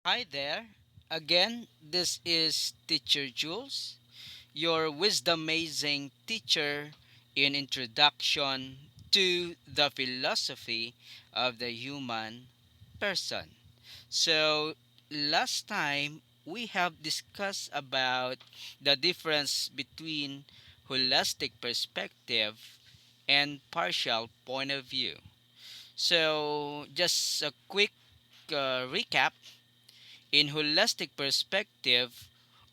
Hi there. Again, this is Teacher Jules, your wisdom amazing teacher in Introduction to the Philosophy of the Human Person. So, last time we have discussed about the difference between holistic perspective and partial point of view. So, just a quick recap. In holistic perspective,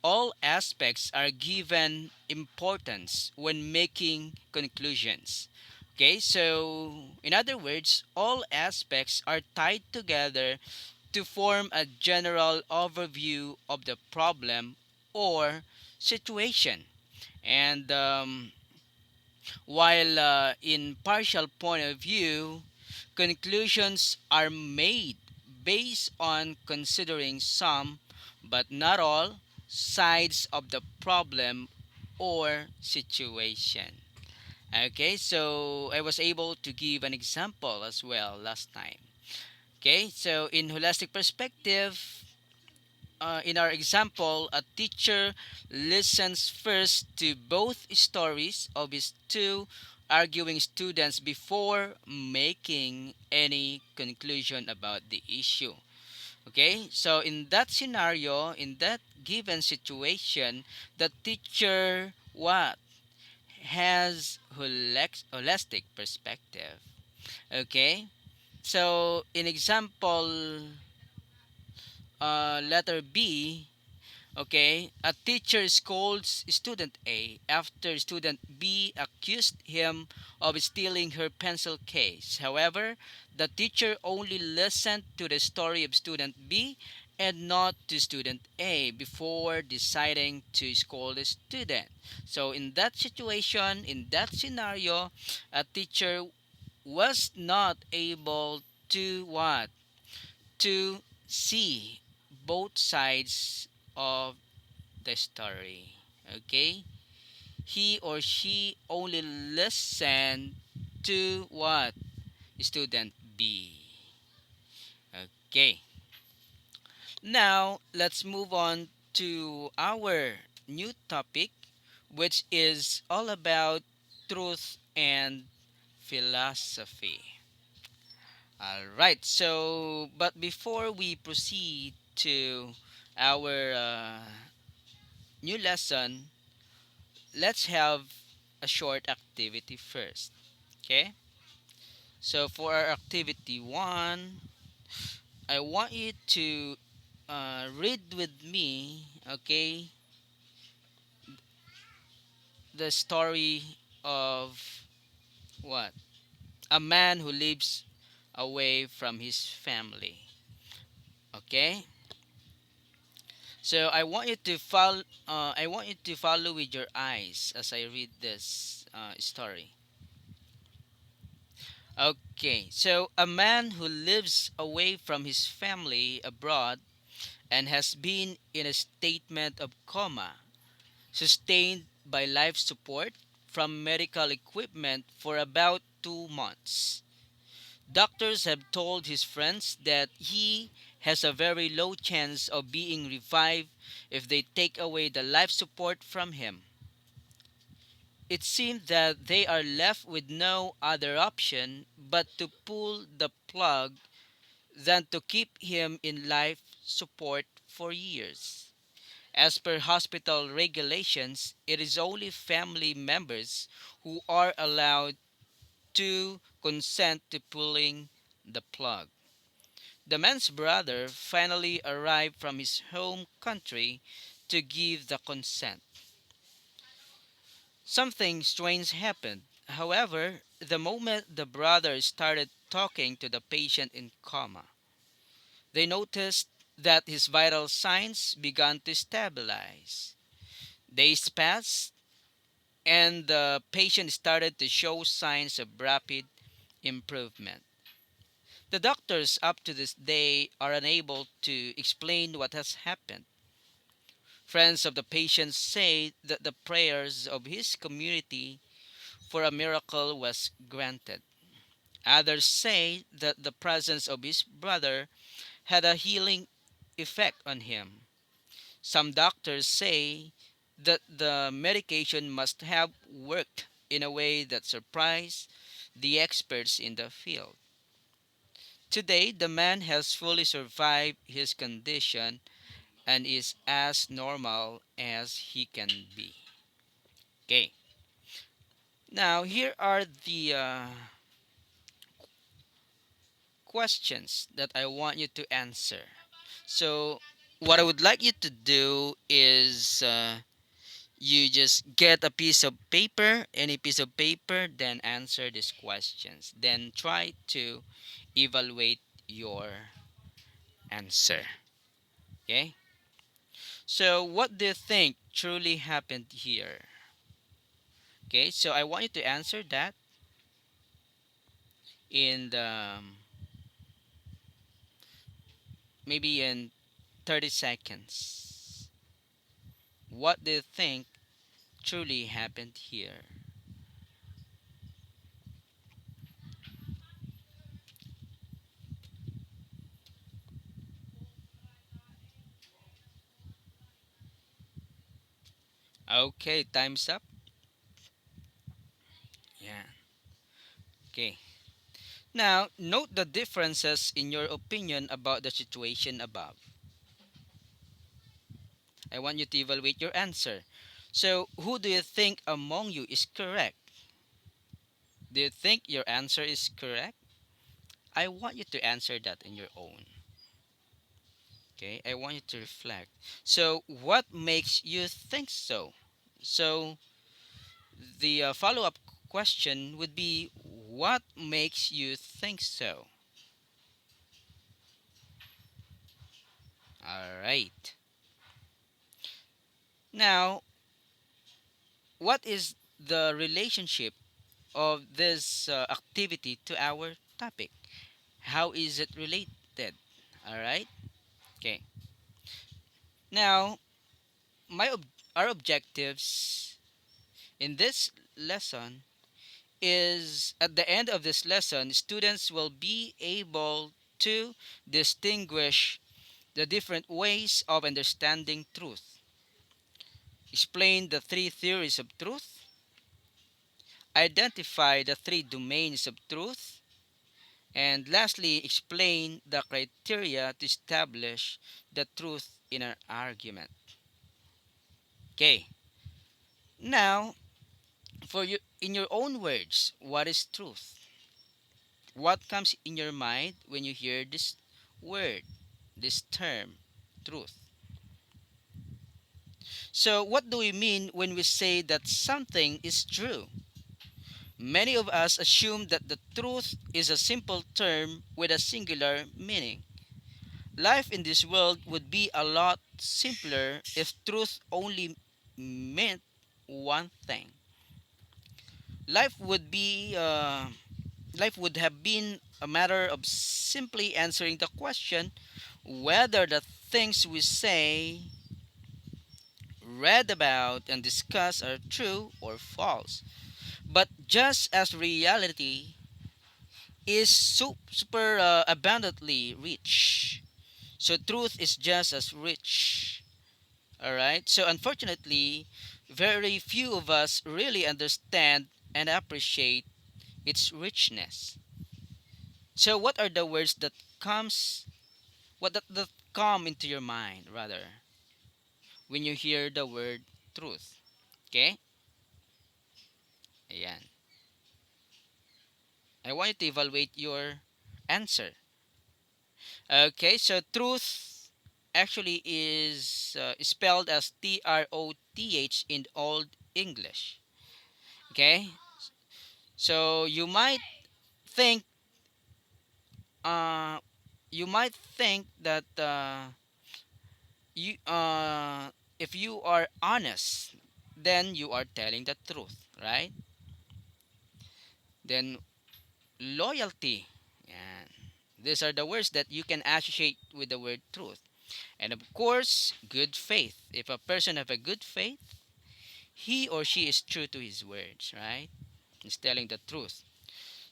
all aspects are given importance when making conclusions. Okay, so in other words, all aspects are tied together to form a general overview of the problem or situation. And while in partial point of view, conclusions are made based on considering some, but not all, sides of the problem or situation. Okay, so I was able to give an example as well last time. Okay, so in holistic perspective, in our example, a teacher listens first to both stories of his two arguing students before making any conclusion about the issue. Okay, so in that scenario, in that given situation, the teacher what has holistic perspective. Okay, so in example, letter B. Okay, a teacher scolds student A after student B accused him of stealing her pencil case. However, the teacher only listened to the story of student B and not to student A before deciding to scold the student. So, in that situation, in that scenario, a teacher was not able to what? To see both sides of the story. Okay? He or she only listened to what? Student B. Okay. Now, let's move on to our new topic, which is all about truth and philosophy. All right. So, but before we proceed to our new lesson, let's have a short activity first. Okay? So for our activity one, I want you to read with me, okay, the story of what? A man who lives away from his family. Okay? So I want you to follow. I want you to follow with your eyes as I read this story. Okay, so a man who lives away from his family abroad and has been in a statement of coma, sustained by life support from medical equipment for about 2 months. Doctors have told his friends that he has a very low chance of being revived if they take away the life support from him. It seemed that they are left with no other option but to pull the plug than to keep him in life support for years. As per hospital regulations, it is only family members who are allowed to consent to pulling the plug. The man's brother finally arrived from his home country to give the consent. Something strange happened. However, the moment the brother started talking to the patient in coma, they noticed that his vital signs began to stabilize. Days passed, and the patient started to show signs of rapid improvement. The doctors, up to this day, are unable to explain what has happened. Friends of the patient say that the prayers of his community for a miracle was granted. Others say that the presence of his brother had a healing effect on him. Some doctors say that the medication must have worked in a way that surprised the experts in the field. Today, the man has fully survived his condition and is as normal as he can be. Okay, now here are the questions that I want you to answer. So, what I would like you to do is you just get a piece of paper, any piece of paper, then answer these questions. Then try to evaluate your answer. Okay? So, what do you think truly happened here? Okay, so I want you to answer that in the maybe in 30 seconds. What do you think truly happened here? Okay, time's up. Yeah. Okay. Now, note the differences in your opinion about the situation above. I want you to evaluate your answer. So, who do you think among you is correct? Do you think your answer is correct? I want you to answer that in your own. Okay, I want you to reflect. So, what makes you think so? So, the follow up question would be what makes you think so? All right. Now, what is the relationship of this activity to our topic? How is it related? All right. Okay. Now, my our objectives in this lesson is at the end of this lesson, students will be able to distinguish the different ways of understanding truth, explain the three theories of truth, identify the three domains of truth, and lastly, explain the criteria to establish the truth in an argument. Okay, now for you, in your own words, what is truth? What comes in your mind when you hear this word, this term, truth? So, what do we mean when we say that something is true? Many of us assume that the truth is a simple term with a singular meaning. Life in this world would be a lot simpler if truth only meant one thing. Life would be life would have been a matter of simply answering the question whether the things we say, read about, and discuss are true or false. But just as reality is super abundantly rich, so truth is just as rich. All right. So unfortunately, very few of us really understand and appreciate its richness. So what are the words that comes that come into your mind rather when you hear the word truth? Okay? Ayan. I want you to evaluate your answer. Okay, so truth actually is spelled as TROTH in Old English. Okay? So think uh you might think that you if you are honest, then you are telling the truth, right? Then loyalty. Yeah. These are the words that you can associate with the word truth. And of course, good faith. If a person have a good faith, he or she is true to his words, right? He's telling the truth.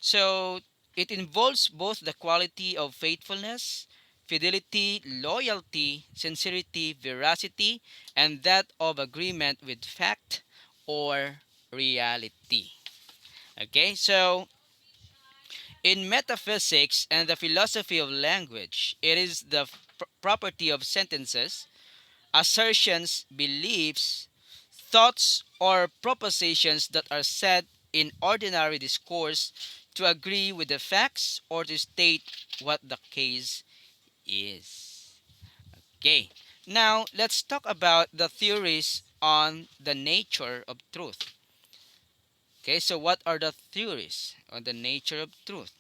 So it involves both the quality of faithfulness fidelity, loyalty, sincerity, veracity, and that of agreement with fact or reality. Okay, so in metaphysics and the philosophy of language, it is the property of sentences, assertions, beliefs, thoughts, or propositions that are said in ordinary discourse to agree with the facts or to state what the case is. Okay, now let's talk about the theories on the nature of truth. Okay, so what are the theories on the nature of truth?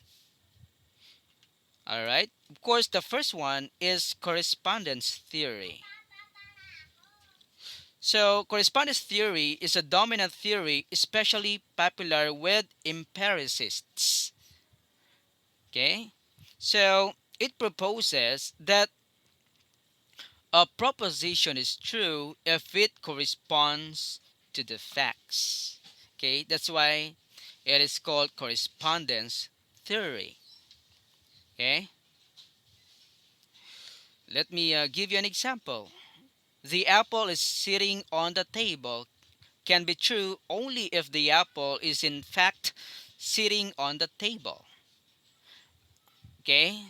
All right, of course, the first one is correspondence theory. So, correspondence theory is a dominant theory, especially popular with empiricists. Okay, so it proposes that a proposition is true if it corresponds to the facts. Okay, that's why it is called correspondence theory. Okay, let me give you an example. The apple is sitting on the table can be true only if the apple is in fact sitting on the table. Okay?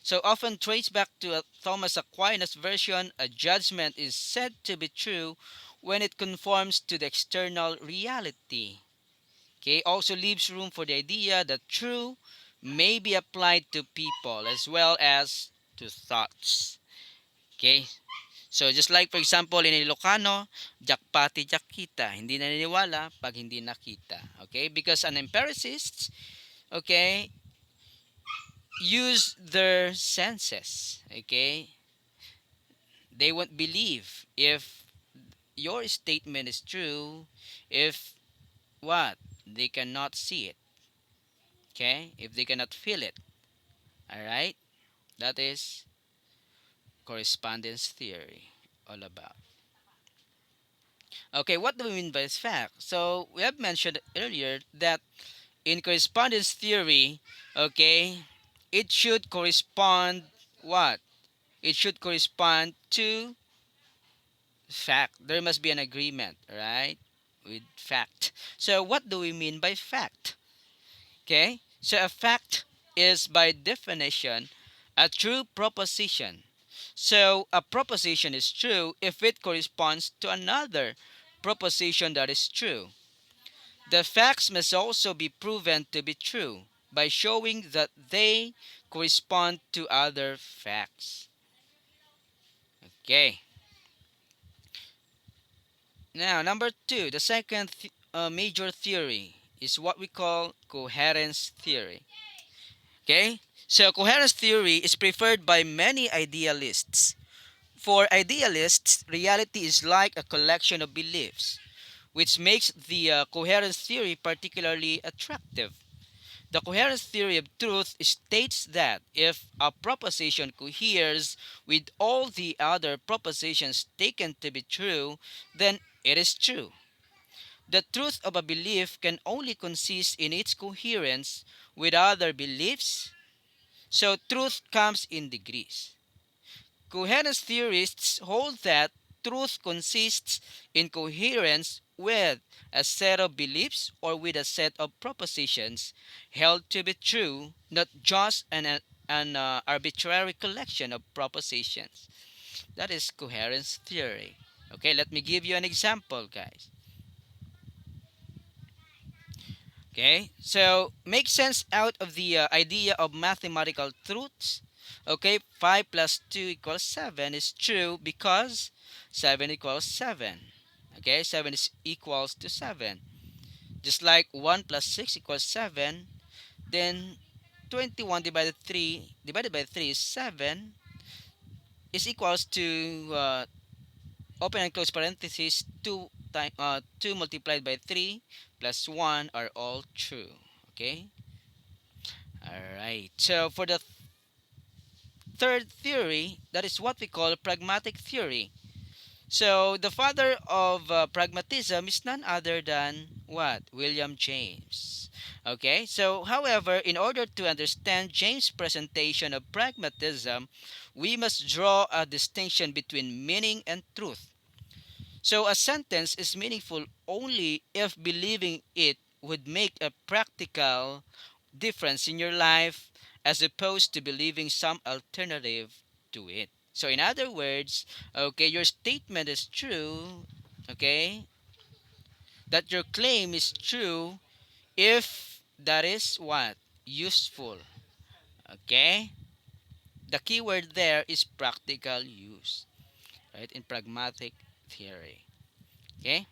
So often traced back to a Thomas Aquinas version, a judgment is said to be true when it conforms to the external reality. Okay? Also leaves room for the idea that true may be applied to people as well as to thoughts. Okay? So just like for example in Ilocano, jakpati jakita, hindi naniniwala pag hindi nakita. Okay? Because an empiricist, okay, use their senses. Okay? They won't believe if your statement is true if what? They cannot see it. Okay? If they cannot feel it. All right? That is correspondence theory all about. Okay, what do we mean by this fact? So, we have mentioned earlier that in correspondence theory, okay, it should correspond what? It should correspond to fact. There must be an agreement, right? With fact. So, what do we mean by fact? Okay, so a fact is by definition a true proposition. So, a proposition is true if it corresponds to another proposition that is true. The facts must also be proven to be true by showing that they correspond to other facts. Okay. Now, number two, the second major theory is what we call coherence theory. Okay? So, coherence theory is preferred by many idealists. For idealists, reality is like a collection of beliefs, which makes the coherence theory particularly attractive. The coherence theory of truth states that if a proposition coheres with all the other propositions taken to be true, then it is true. The truth of a belief can only consist in its coherence with other beliefs, so truth comes in degrees. Coherence theorists hold that truth consists in coherence with a set of beliefs or with a set of propositions held to be true, not just an arbitrary collection of propositions. That is coherence theory. Okay, let me give you an example, guys. Okay, so make sense out of the idea of mathematical truths. Okay, 5 plus 2 equals 7 is true because 7 equals 7. Okay, 7 is equals to 7. Just like 1 plus 6 equals 7, then 21 divided by 3 is 7 is equals to open and close parentheses 2 multiplied by 3 plus 1 are all true. Okay, all right. So for the third theory, that is what we call pragmatic theory. So the father of pragmatism is none other than what? William James. Okay, so however, in order to understand James' presentation of pragmatism, we must draw a distinction between meaning and truth. So a sentence is meaningful only if believing it would make a practical difference in your life as opposed to believing some alternative to it. So in other words, okay, your statement is true, okay? That your claim is true if that is what? Useful. Okay? The key word there is practical use, right? In pragmatic theory. Okay?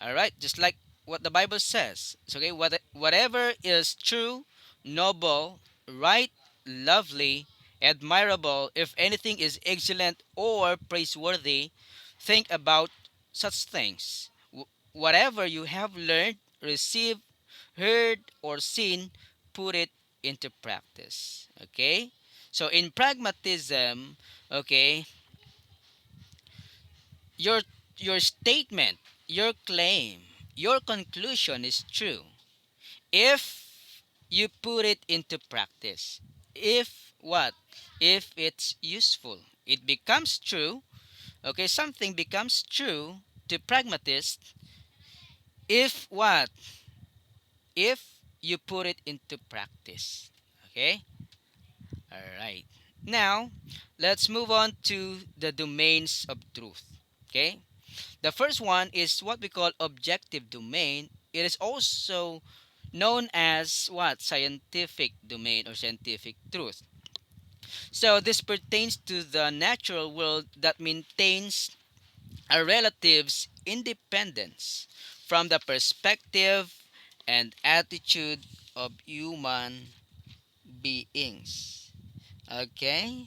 All right, just like what the Bible says. So, okay, whatever is true, noble, right, lovely, admirable, if anything is excellent or praiseworthy, think about such things. Whatever you have learned, received, heard, or seen, put it into practice. Okay? So, in pragmatism, okay, your your statement, your claim, your conclusion is true if you put it into practice. If what? If it's useful. It becomes true. Okay, something becomes true to pragmatists if what? If you put it into practice. Okay? All right. Now, let's move on to the domains of truth. Okay? The first one is what we call objective domain. It is also known as what? Scientific domain or scientific truth. So this pertains to the natural world that maintains a relative's independence from the perspective and attitude of human beings. Okay?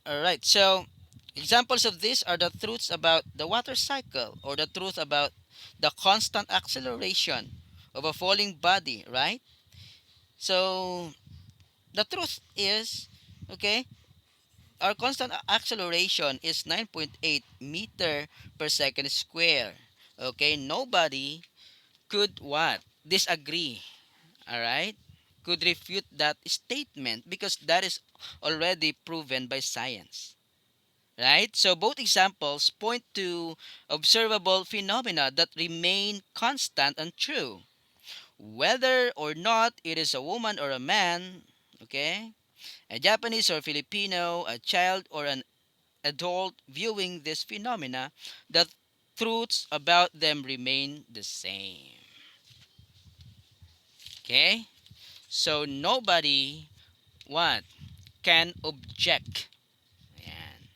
All right. So, examples of this are the truths about the water cycle or the truth about the constant acceleration of a falling body, right? So, the truth is, okay, our constant acceleration is 9.8 meter per second square. Okay, nobody could what? Disagree, all right? Could refute that statement because that is already proven by science. Right? So both examples point to observable phenomena that remain constant and true. Whether or not it is a woman or a man, okay? A Japanese or Filipino, a child or an adult viewing this phenomena, the truths about them remain the same. Okay? So nobody what can object. Yan.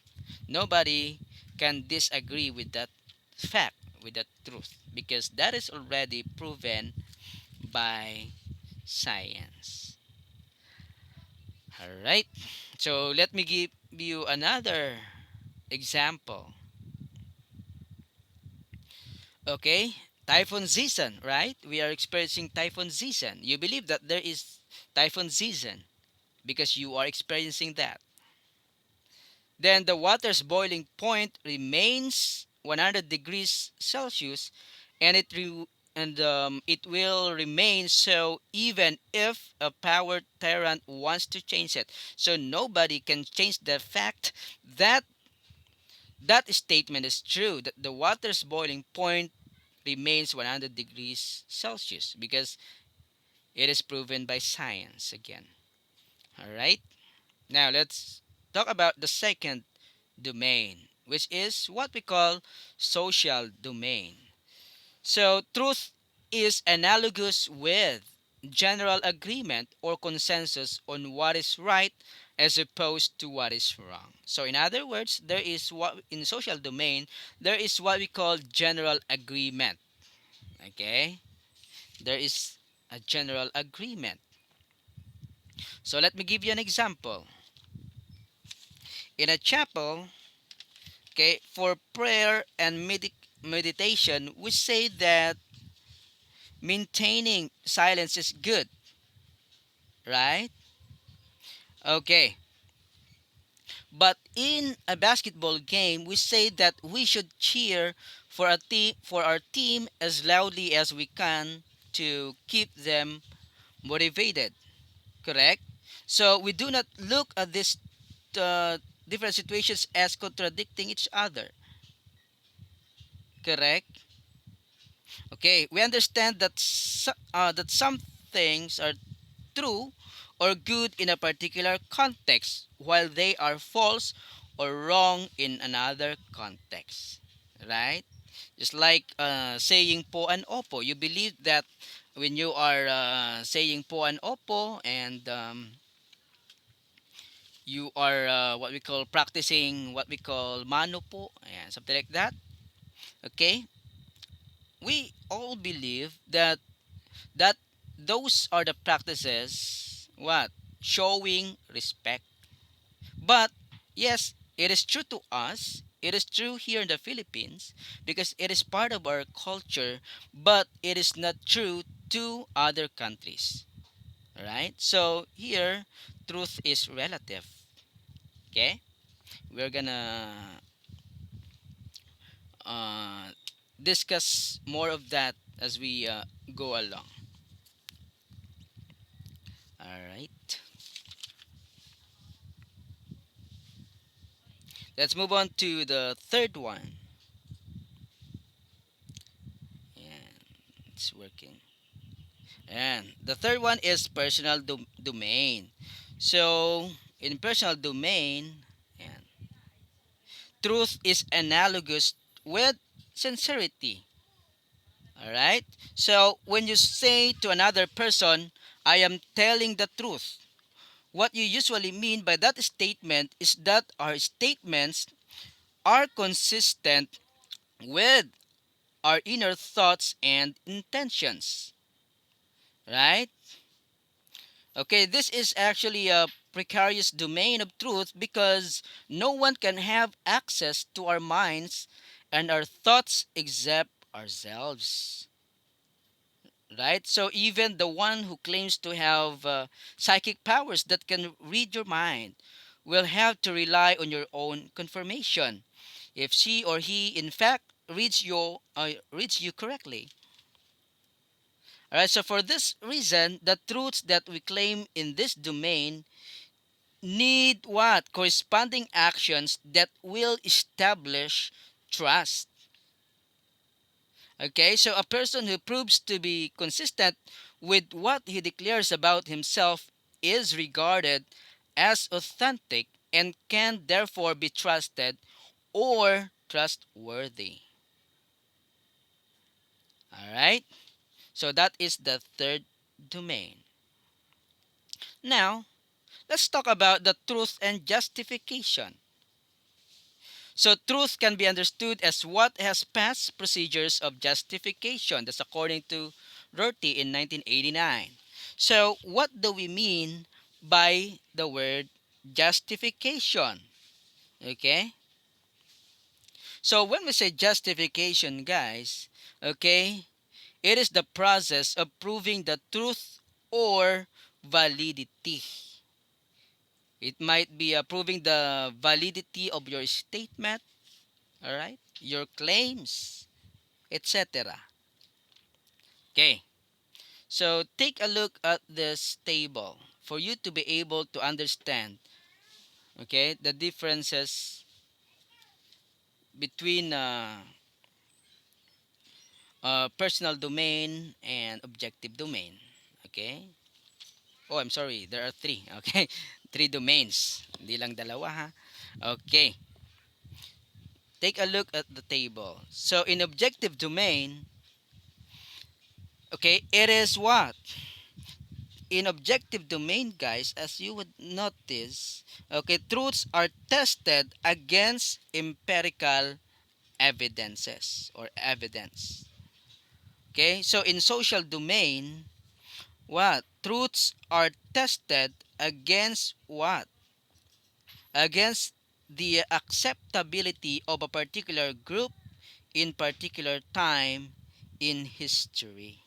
Nobody can disagree with that fact, with that truth, because that is already proven by science. All right. So let me give you another example. Okay. Typhoon season, right? We are experiencing typhoon season. You believe that there is typhoon season because you are experiencing that. Then the water's boiling point remains 100 degrees Celsius, and it will remain so even if a power tyrant wants to change it. So nobody can change the fact that that statement is true, that the water's boiling point remains 100 degrees Celsius because it is proven by science again. All right. Now let's talk about the second domain, which is what we call social domain. So, truth is analogous with general agreement or consensus on what is right as opposed to what is wrong. So, in other words, there is what in social domain there is what we call general agreement. Okay, there is a general agreement. So, let me give you an example. In a chapel, okay, for prayer and meditation, we say that maintaining silence is good, right? Okay. But in a basketball game, we say that we should cheer for our team as loudly as we can to keep them motivated. Correct? So we do not look at these uh, different situations as contradicting each other. Correct? Okay, we understand that that some things are true or good in a particular context, while they are false or wrong in another context. Right? Just like saying po and opo. You believe that when you are saying po and opo, and you are what we call practicing what we call mano po, and something like that. Okay? We all believe that those are the practices what showing respect. But yes, it is true to us, it is true here in the Philippines because it is part of our culture, but it is not true to other countries. Right? So here truth is relative. Okay, we're gonna uh, discuss more of that as we go along. All right, let's move on to the third one. And it's working. And the third one is personal domain. So in personal domain, and truth is analogous with sincerity. All right. So when you say to another person, "I am telling the truth," what you usually mean by that statement is that our statements are consistent with our inner thoughts and intentions. Right? Okay, this is actually a precarious domain of truth because no one can have access to our minds and our thoughts except ourselves. Right? So even the one who claims to have psychic powers that can read your mind will have to rely on your own confirmation if she or he in fact reads you correctly. All right, so for this reason, the truths that we claim in this domain need what? Corresponding actions that will establish trust. Okay, so a person who proves to be consistent with what he declares about himself is regarded as authentic and can therefore be trusted or trustworthy. All right, so that is the third domain. Now, let's talk about the truth and justification. So truth can be understood as what has passed procedures of justification. That's according to Rorty in 1989. So what do we mean by the word justification? Okay? So when we say justification, guys, okay, it is the process of proving the truth or validity. It might be proving the validity of your statement, all right, your claims, etc. Okay, so take a look at this table for you to be able to understand, okay, the differences between personal domain and objective domain. Okay. Oh, I'm sorry. There are three. Okay, three domains. Hindi lang dalawa ha. Okay. Take a look at the table. So in objective domain, okay, it is what? In objective domain, guys, as you would notice, okay, truths are tested against empirical evidences or evidence. Okay, so in social domain, what? Truths are tested against what? Against the acceptability of a particular group in particular time in history.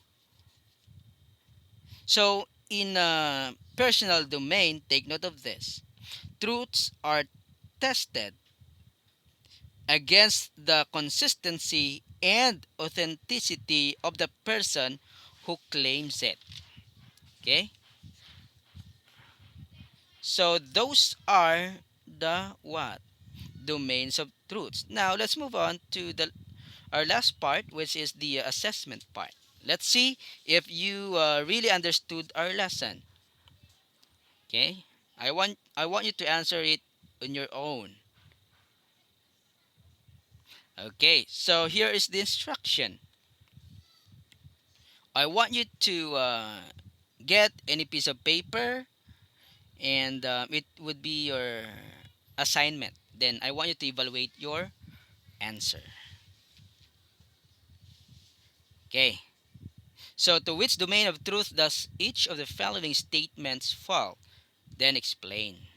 So in personal domain, take note of this. Truths are tested against the consistency and authenticity of the person who claims it. Okay? So those are the what? Domains of truths. Now let's move on to the our last part, which is the assessment part. Let's see if you really understood our lesson. Okay? I want you to answer it on your own. Okay, so here is the instruction. I want you to get any piece of paper, and it would be your assignment. Then I want you to evaluate your answer. Okay. So, to which domain of truth does each of the following statements fall? Then explain.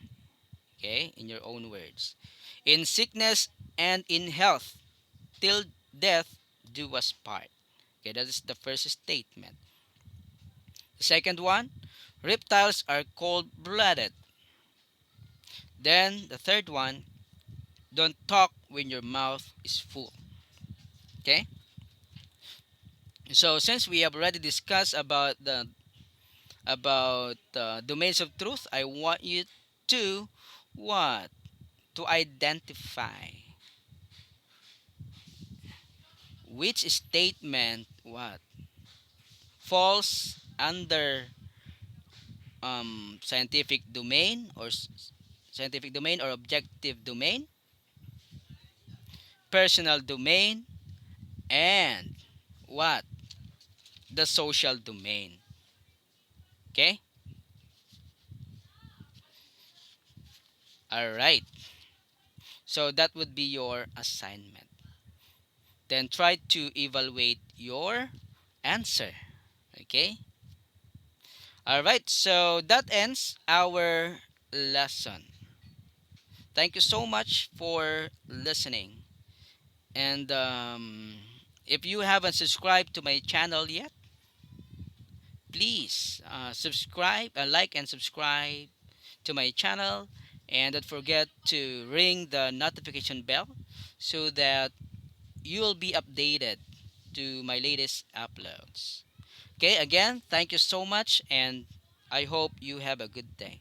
Okay, in your own words. In sickness and in health, till death do us part. Okay, that is the first statement. The second one, reptiles are cold blooded. Then the third one, don't talk when your mouth is full. Okay, so since we have already discussed about domains of truth, I want you to what? To identify which statement what falls under scientific domain or scientific domain or objective domain, personal domain, and what? The social domain. Okay? All right. So that would be your assignment. Then try to evaluate your answer. Okay? All right. So that ends our lesson. Thank you so much for listening. And if you haven't subscribed to my channel yet, please subscribe, like, and subscribe to my channel. And don't forget to ring the notification bell so that you'll be updated to my latest uploads. Okay, again, thank you so much, and I hope you have a good day.